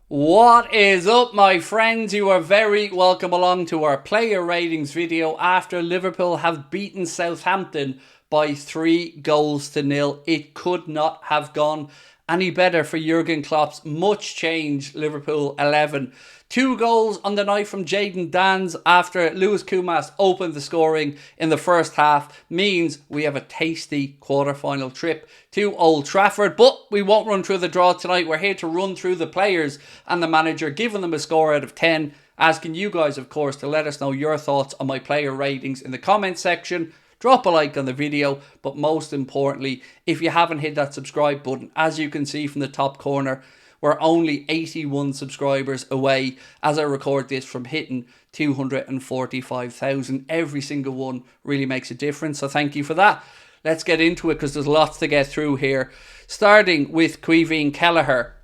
What is up, my friends? You are very welcome along to our player ratings video after Liverpool have beaten Southampton by 3-0. It could not have gone any better for Jurgen Klopp's much changed Liverpool 11. 2 goals on the night from Jayden Danns after Lewis Kumas opened the scoring in the first half means we have a tasty quarter-final trip to Old Trafford. But we won't run through the draw tonight. We're here to run through the players and the manager, giving them a score out of 10. Asking you guys, of course, to let us know your thoughts on my player ratings in the comment section. Drop a like on the video, but most importantly, if you haven't hit that subscribe button, as you can see from the top corner, we're only 81 subscribers away as I record this from hitting 245,000. Every single one really makes a difference, so thank you for that. Let's get into it because there's lots to get through here. Starting with Caoimhin Kelleher.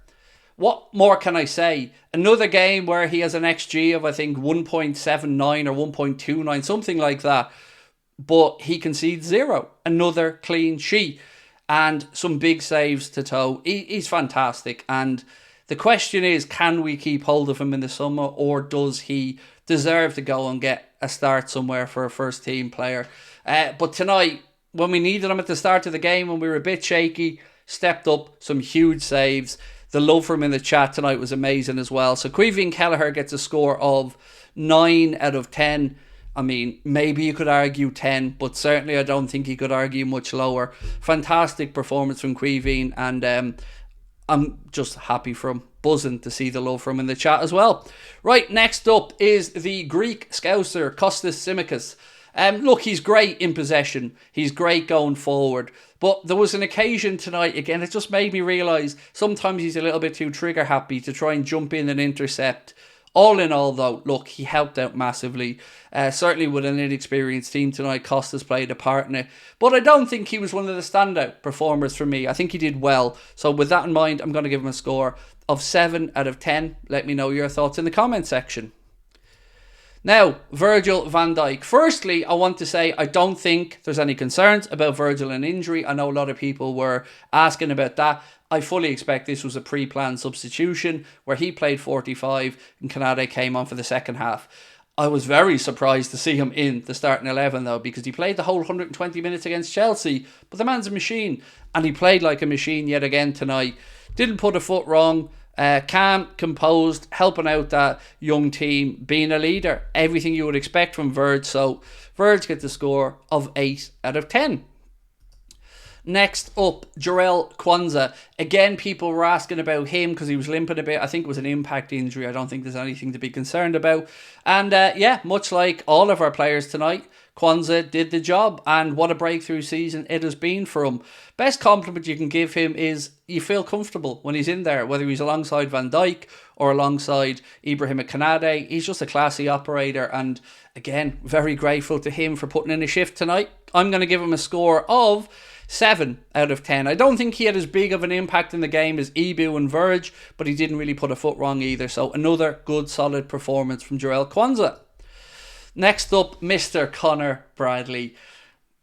What more can I say? Another game where he has an XG of, I think, 1.79 or 1.29, something like that. But he concedes 0. Another clean sheet. And some big saves to toe. He's fantastic. And the question is, can we keep hold of him in the summer? Or does he deserve to go and get a start somewhere for a first team player? But tonight, when we needed him at the start of the game, when we were a bit shaky, stepped up, some huge saves. The love for him in the chat tonight was amazing as well. So Caoimhin Kelleher gets a score of 9 out of 10. I mean, maybe you could argue 10, but certainly I don't think you could argue much lower. Fantastic performance from Caoimhin, and I'm just happy for him. Buzzing to see the love from him in the chat as well. Right, next up is the Greek Scouser, Kostas Tsimikas. Look, he's great in possession. He's great going forward. But there was an occasion tonight, again, it just made me realise sometimes he's a little bit too trigger happy to try and jump in and intercept. All in all, though, look, he helped out massively. Certainly with an inexperienced team tonight, Costas played a part in it. But I don't think he was one of the standout performers for me. I think he did well. So with that in mind, I'm going to give him a score of 7 out of 10. Let me know your thoughts in the comment section. Now, Virgil van Dijk. Firstly, I want to say I don't think there's any concerns about Virgil and injury. I know a lot of people were asking about that. I fully expect this was a pre-planned substitution where he played 45 and Canade came on for the second half. I was very surprised to see him in the starting 11 though, because he played the whole 120 minutes against Chelsea, but the man's a machine and he played like a machine yet again tonight. Didn't put a foot wrong. Calm, composed, helping out that young team, being a leader. Everything you would expect from Virg. So Virg gets a score of 8 out of 10. Next up, Jarell Quansah. Again, people were asking about him because he was limping a bit. I think it was an impact injury. I don't think there's anything to be concerned about. And yeah, much like all of our players tonight, Quansah did the job. And what a breakthrough season it has been for him. Best compliment you can give him is you feel comfortable when he's in there, whether he's alongside Van Dijk or alongside Ibrahim Canade. He's just a classy operator. And again, very grateful to him for putting in a shift tonight. I'm going to give him a score of 7 out of 10. I don't think he had as big of an impact in the game as Ibu and Virg, but he didn't really put a foot wrong either. So another good, solid performance from Jarell Quansah. Next up, Mr. Connor Bradley.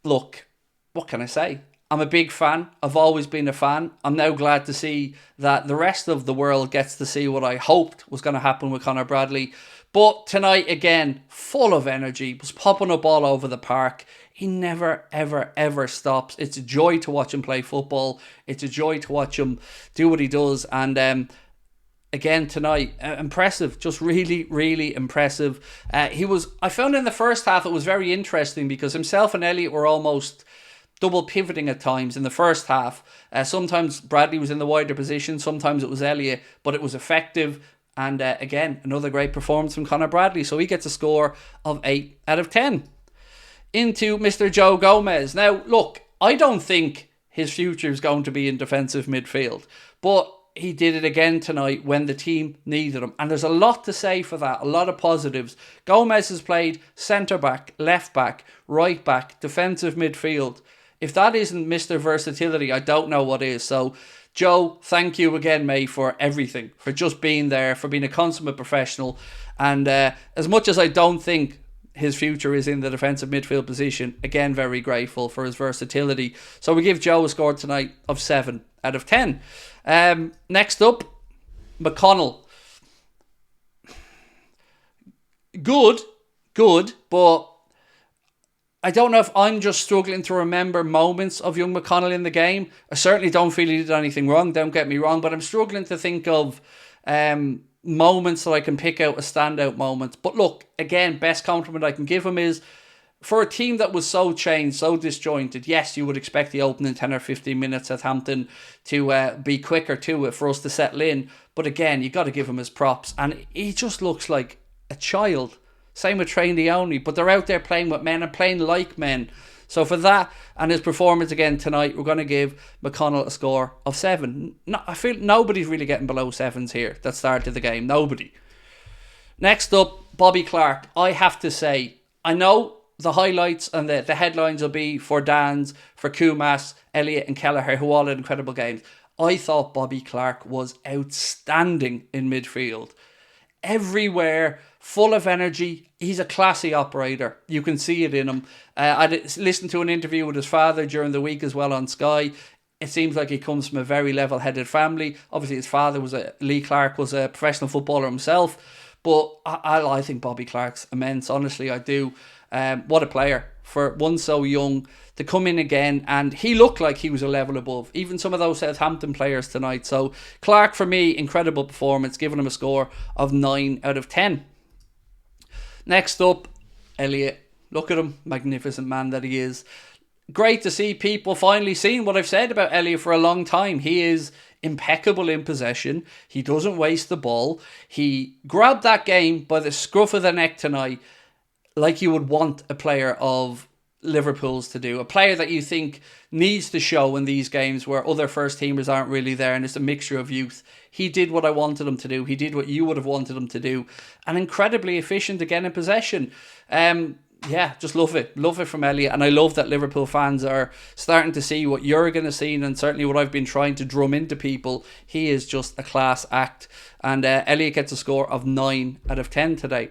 Look, what can I say? I'm a big fan. I've always been a fan. I'm now glad to see that the rest of the world gets to see what I hoped was going to happen with Connor Bradley. But tonight, again, full of energy, was popping up all over the park. He never, ever, ever stops. It's a joy to watch him play football. It's a joy to watch him do what he does. And again, tonight, impressive. Just really, really impressive. I found in the first half it was very interesting because himself and Elliott were almost double pivoting at times in the first half. Sometimes Bradley was in the wider position. Sometimes it was Elliott. But it was effective. And again, another great performance from Connor Bradley. So he gets a score of 8 out of 10. Into Mr. Joe Gomez. Now, look, I don't think his future is going to be in defensive midfield, but he did it again tonight when the team needed him. And there's a lot to say for that, a lot of positives. Gomez has played centre-back, left-back, right-back, defensive midfield. If that isn't Mr. Versatility, I don't know what is. So, Joe, thank you again, mate, for everything, for just being there, for being a consummate professional. And as much as I don't think his future is in the defensive midfield position, again, very grateful for his versatility. So we give Joe a score tonight of 7 out of 10. Next up, McConnell. good, but I don't know if I'm just struggling to remember moments of young McConnell in the game. I certainly don't feel he did anything wrong, don't get me wrong, but I'm struggling to think of moments that I can pick out as standout moments. But look, again, best compliment I can give him is, for a team that was so changed, so disjointed, yes, you would expect the opening 10 or 15 minutes at Southampton to be quicker to it for us to settle in. But again, you got to give him his props. And he just looks like a child. Same with Train Leone, but they're out there playing with men and playing like men. So for that and his performance again tonight, we're going to give McConnell a score of 7. No, I feel nobody's really getting below 7s here that started the game. Nobody. Next up, Bobby Clark. I have to say, I know the highlights and the headlines will be for Danns, for Kumas, Elliott and Kelleher, who all had incredible games. I thought Bobby Clark was outstanding in midfield. Everywhere, full of energy. He's a classy operator. You can see it in him. I listened to an interview with his father during the week as well on Sky. It seems like he comes from a very level-headed family. Obviously, his father Lee Clark was a professional footballer himself. But I think Bobby Clark's immense. Honestly, I do. What a player for one so young to come in again, and he looked like he was a level above even some of those Southampton players tonight. So Clark, for me, incredible performance, giving him a score of 9 out of 10. Next up, Elliott. Look at him, magnificent man that he is. Great to see people finally seeing what I've said about Elliott for a long time. He is impeccable in possession. He doesn't waste the ball. He grabbed that game by the scruff of the neck tonight, like you would want a player of Liverpool's to do. A player that you think needs to show in these games where other first teamers aren't really there and it's a mixture of youth. He did what I wanted him to do. He did what you would have wanted him to do. And incredibly efficient again in possession. Just love it. Love it from Elliott. And I love that Liverpool fans are starting to see what you're going to see, and certainly what I've been trying to drum into people. He is just a class act. And Elliott gets a score of 9 out of 10 today.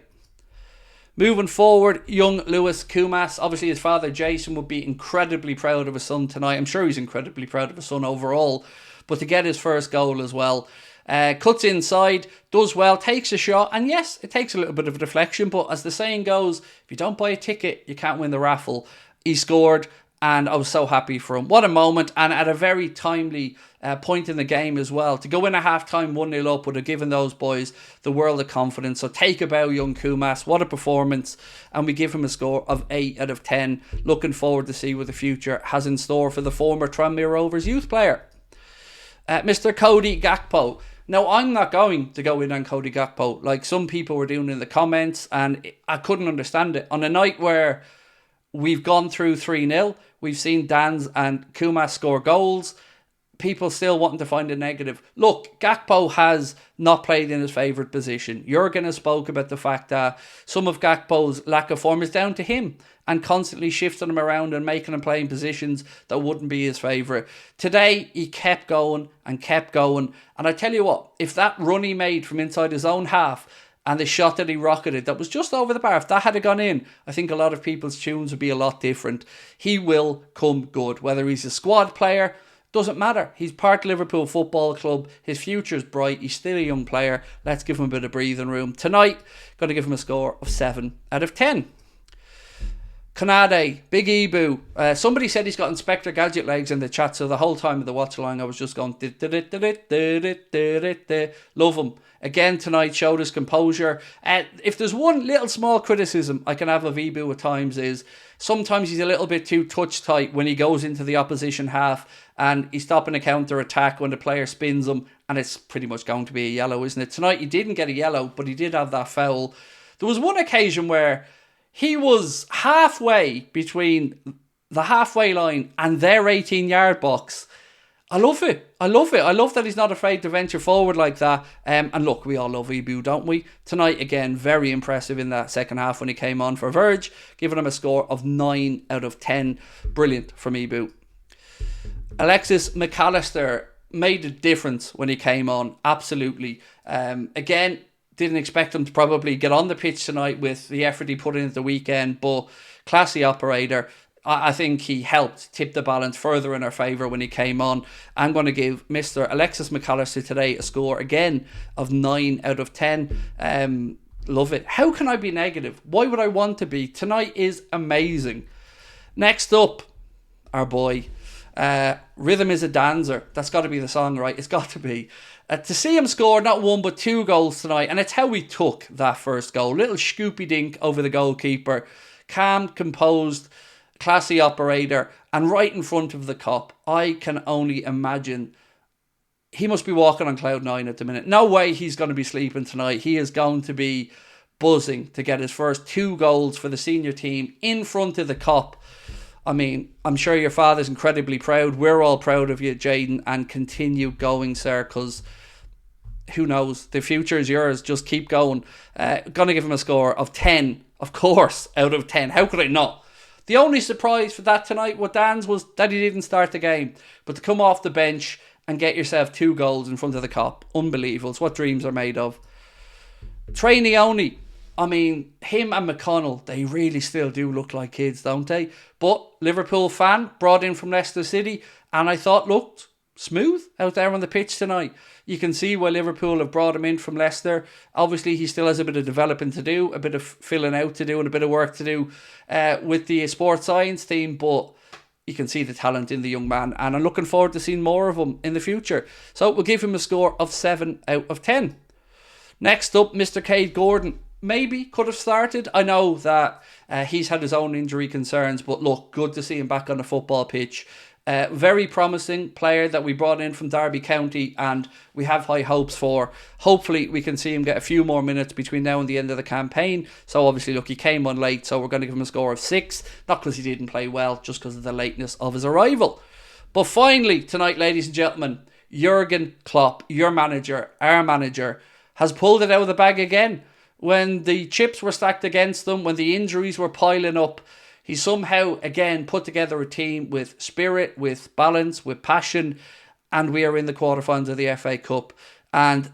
Moving forward, young Lewis Kumas. Obviously, his father, Jason, would be incredibly proud of his son tonight. I'm sure he's incredibly proud of his son overall. But to get his first goal as well. Cuts inside, does well, takes a shot. And yes, it takes a little bit of a deflection. But as the saying goes, if you don't buy a ticket, you can't win the raffle. He scored, and I was so happy for him. What a moment, and at a very timely point in the game as well. To go in at half-time 1-0 up would have given those boys the world of confidence. So take a bow, young Kumas. What a performance. And we give him a score of 8 out of 10. Looking forward to see what the future has in store for the former Tranmere Rovers youth player. Mr. Cody Gakpo. Now, I'm not going to go in on Cody Gakpo like some people were doing in the comments, and I couldn't understand it. On a night where we've gone through 3-0, we've seen Danns and Kumas score goals, people still wanting to find a negative. Look, Gakpo has not played in his favourite position. Jurgen has spoke about the fact that some of Gakpo's lack of form is down to him and constantly shifting him around and making him play in positions that wouldn't be his favourite. Today, he kept going and kept going. And I tell you what, if that run he made from inside his own half and the shot that he rocketed, that was just over the bar, if that had gone in, I think a lot of people's tunes would be a lot different. He will come good. Whether he's a squad player, doesn't matter. He's part of Liverpool Football Club. His future's bright. He's still a young player. Let's give him a bit of breathing room. Tonight, going to give him a score of 7 out of 10. Konate, Big Ibu. Somebody said he's got Inspector Gadget legs in the chat, so the whole time of the watch along I was just going love him. Again tonight, showed his composure. If there's one little small criticism I can have of Ibu at times is sometimes he's a little bit too touch tight when he goes into the opposition half and he's stopping a counter attack when the player spins him, and it's pretty much going to be a yellow, isn't it? Tonight he didn't get a yellow, but he did have that foul. There was one occasion where he was halfway between the halfway line and their 18-yard box. I love it. I love it. I love that he's not afraid to venture forward like that. And look, we all love Ibu, don't we? Tonight, again, very impressive in that second half when he came on for Verge, giving him a score of 9 out of 10. Brilliant from Ibu. Alexis McAllister made a difference when he came on. Absolutely. Again, didn't expect him to probably get on the pitch tonight with the effort he put in at the weekend, but classy operator. I think he helped tip the balance further in our favour when he came on. I'm going to give Mr. Alexis McAllister today a score again of 9 out of 10. Love it. How can I be negative? Why would I want to be? Tonight is amazing. Next up, our boy. Rhythm is a Dancer. That's got to be the song, right? It's got to be. To see him score not one but 2 goals tonight, and it's how he took that first goal. Little scoopy dink over the goalkeeper. Calm, composed, classy operator, and right in front of the Kop. I can only imagine he must be walking on cloud 9 at the minute. No way he's going to be sleeping tonight. He is going to be buzzing to get his first 2 goals for the senior team in front of the Kop. I mean, I'm sure your father's incredibly proud. We're all proud of you, Jayden, and continue going, sir, because who knows? The future is yours. Just keep going. Going to give him a score of 10, of course, out of 10. How could I not? The only surprise for that tonight with Danns was that he didn't start the game. But to come off the bench and get yourself 2 goals in front of the Kop, unbelievable. It's what dreams are made of. Trainee only. I mean, him and McConnell, they really still do look like kids, don't they? But Liverpool fan, brought in from Leicester City, and I thought looked smooth out there on the pitch tonight. You can see why Liverpool have brought him in from Leicester. Obviously, he still has a bit of developing to do, a bit of filling out to do, and a bit of work to do with the sports science team, but you can see the talent in the young man, and I'm looking forward to seeing more of him in the future. So we'll give him a score of 7 out of 10. Next up, Mr. Craig Houlden. Maybe could have started. I know that he's had his own injury concerns, but look, good to see him back on the football pitch. Very promising player that we brought in from Derby County, and we have high hopes for. Hopefully we can see him get a few more minutes between now and the end of the campaign. So obviously, look, he came on late, so we're going to give him a score of 6. Not because he didn't play well, just because of the lateness of his arrival. But finally, tonight, ladies and gentlemen, Jurgen Klopp, your manager, our manager, has pulled it out of the bag again. When the chips were stacked against them, when the injuries were piling up, he somehow, again, put together a team with spirit, with balance, with passion, and we are in the quarterfinals of the FA Cup. And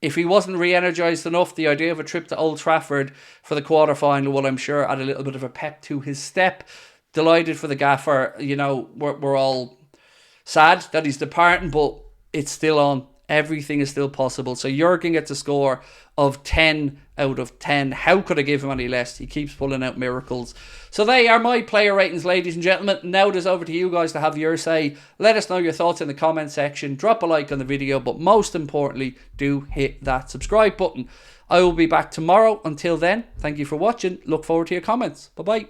if he wasn't re-energised enough, the idea of a trip to Old Trafford for the quarterfinal, well, I'm sure add a little bit of a pep to his step. Delighted for the gaffer. You know, we're all sad that he's departing, but it's still on. Everything is still possible. So Jurgen gets a score of 10 out of 10. How could I give him any less? He keeps pulling out miracles. So they are my player ratings, ladies and gentlemen. Now it is over to you guys to have your say. Let us know your thoughts in the comment section. Drop a like on the video, but most importantly, do hit that subscribe button. I will be back tomorrow. Until then, thank you for watching. Look forward to your comments. Bye-bye.